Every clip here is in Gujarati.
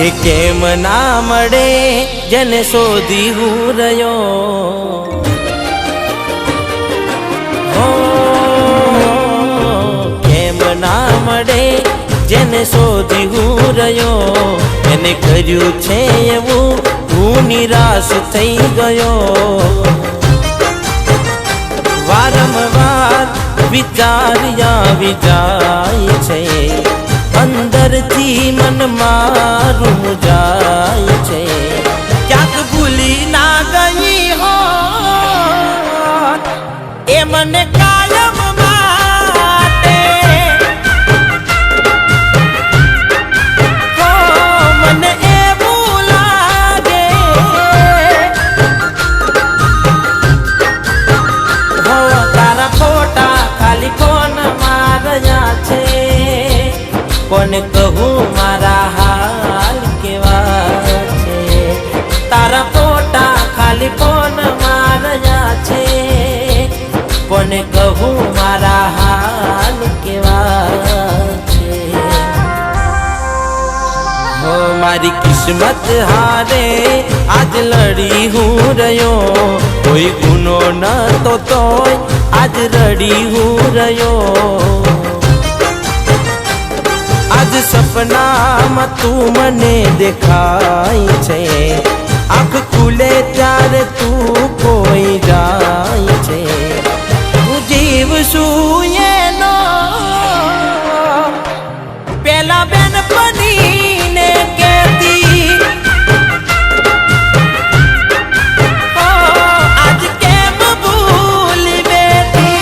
એ કેમ ના મળે જેને શોધી હું રહ્યો, કેમ ના મળે જેને શોધી હું રહ્યો, એને કર્યું છે એવું હું નિરાશ થઈ ગયો. વારંવાર વિચાર્યા વિચાય છે, અંદરથી મન મારું જાય છે. ક્યાંક ભૂલી ના ગઈ હો એ મને કાયમ માટે, હો મને એવું લાગે હો તારા ફોટા ખાલી ફોન માર્યા છે. કોને કહું મારા હાલ કેવા છે, તારા ફોટા ખાલી ફોન માર્યા છે. કોને કહું મારા હાલ કેવા છે. હો મારી કિસ્મત હારે આજ લડી હું રહ્યો, કોઈ ગુનો નતો તોય આજ રડી હું રહ્યો. આજ સપનામાં તું મને દેખાય છે, આંખ ખુલે ત્યારે તું કોઈ જાય છે. હું જીવ છું એનો પેલા બેનપણીને કહેતી, આજ કેમ ભૂલી બેઠી.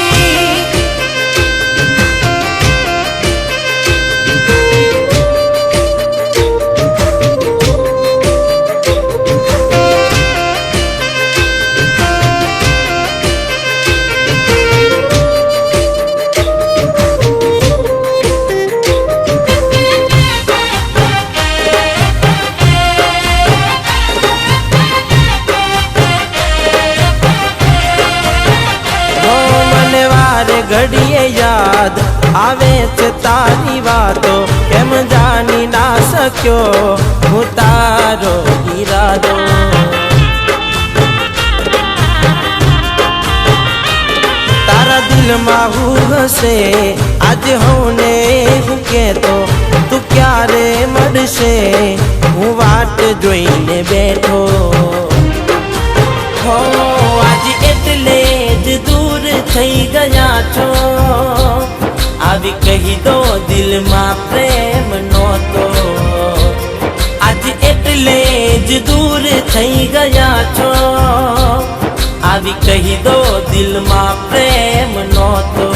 ઘડીએ યાદ આવે છે તારી વાતો, કેમ જાણી ના શક્યો હું તારો ઈરાદો. તારા દિલમાં હું હશે આજ હું ને હું કહેતો, તું ક્યારે મળશે હું વાટ જોઈને બેઠો. હો આજ એટલે જ દૂર થઈ ગયા છો, આવી કહી દો દિલમાં પ્રેમ નહોતો. આજ એટલે જ દૂર થઈ ગયા છો, આવી કહી દો દિલમાં પ્રેમ નહોતો.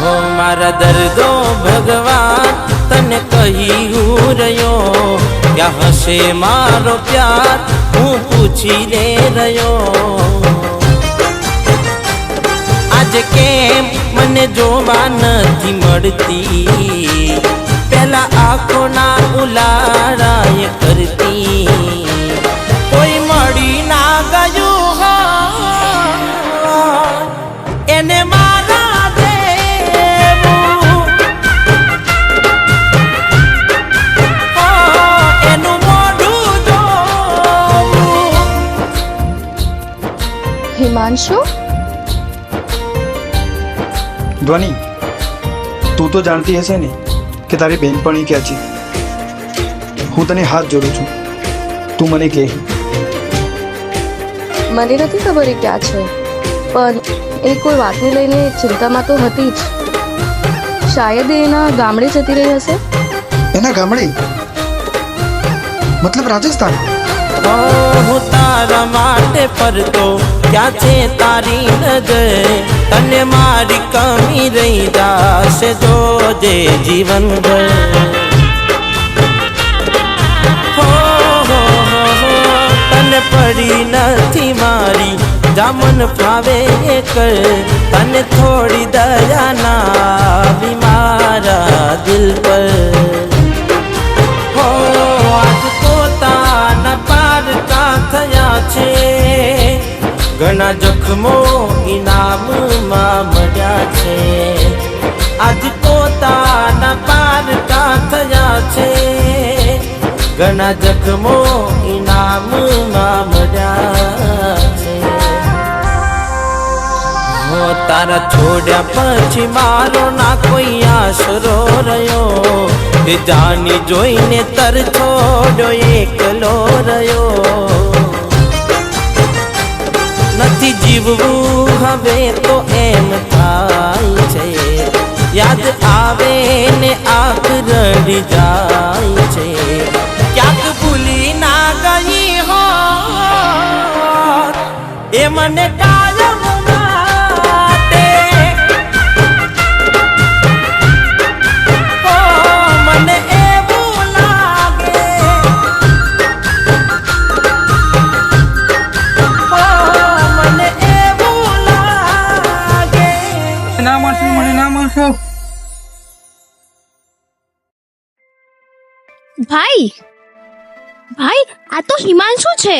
હો મારા દર્દો ભગવાન તને કહી હું રહ્યો, ક્યાં હશે મારો પ્યાર હું પૂછી લે રહ્યો. આજ કેમ મને જોવા નથી મળતી, પેલા આંખોના ઉલાળાએ કરતી. કોઈ મળી ના ગયું હો એને મારા દેવું, એનું મોઢું જોવું. हिमांशु, ध्वनि તું તો જાણતી હશે ને કે તારી બહેનપણી ક્યાં છે. હું તને હાથ જોડું છું, તું મને કહે. મને નથી ખબર એ ક્યાં છે, પણ એ કોઈ વાતને લઈને ચિંતામાં તો હતી જ. શાયદ એ એના ગામડે જતી રહી હશે. એના ગામડે મતલબ રાજસ્થાન? હું તારા માટે ફરતો ક્યાં છે તારી નજર, તને મારી કમી રહી જાશે જોજે જીવન ભર. તને પડી નથી મારી જામન ફાવે કર, તને થોડી દયા ના આવી મારા દિલ પર. હો આજ પોતાના પારકા થયા છે, ઘણા જખમો ઇનામમાં મળ્યા છે. આજ પોતાના પારકા ઘણા જખમો ઇનામમાં મળ્યા છે. હો તારા છોડ્યા પછી મારો ના કોઈ આશરો રહ્યો, તે જાની જોઈને તર છોડ્યો એકલો રહ્યો. નથી જીવવું હવે તો એમ થાય છે, યાદ આવે ને આંખ રડી જાય છે. ક્યાંક ભૂલી ના ગઈ હો એ મને કાયમ માટે, ઓ મને એવું લાગે, ઓ મને એવું લાગે. ના મળશે, મને ના મળશો. ભાઈ ભાઈ, આ તો હિમાંશુ છે.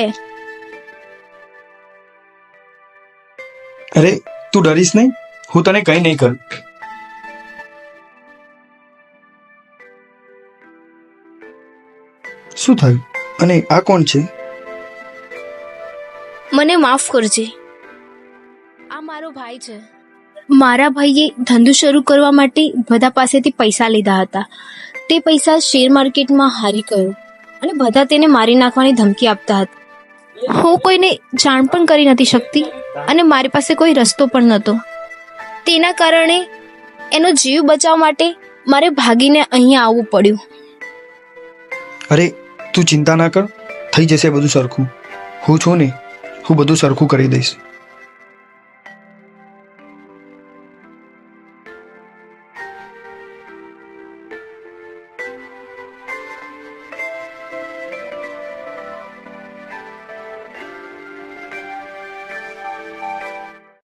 અરે તું ડરીશ નહીં, હું તને કંઈ નહીં કરું. શું થયું? અને આ કોણ છે? મને માફ કરજે, આ મારો ભાઈ છે. મારા ભાઈએ ધંધો શરૂ કરવા માટે બધા પાસેથી પૈસા લીધા હતા. તે પૈસા શેર માર્કેટમાં હારી ગયો અને બધા તેને મારી નાખવાની ધમકી આપતા હતા. હું કોઈને જાણ પણ કરી નથી શકતી અને મારી પાસે કોઈ રસ્તો પણ નહોતો. તેના કારણે એનો જીવ બચાવવા માટે મારે ભાગીને અહીંયા આવવું પડ્યું. અરે તું ચિંતા ના કર, થઈ જશે બધું સરખું. હું છું ને, હું બધું સરખું કરી દઈશ.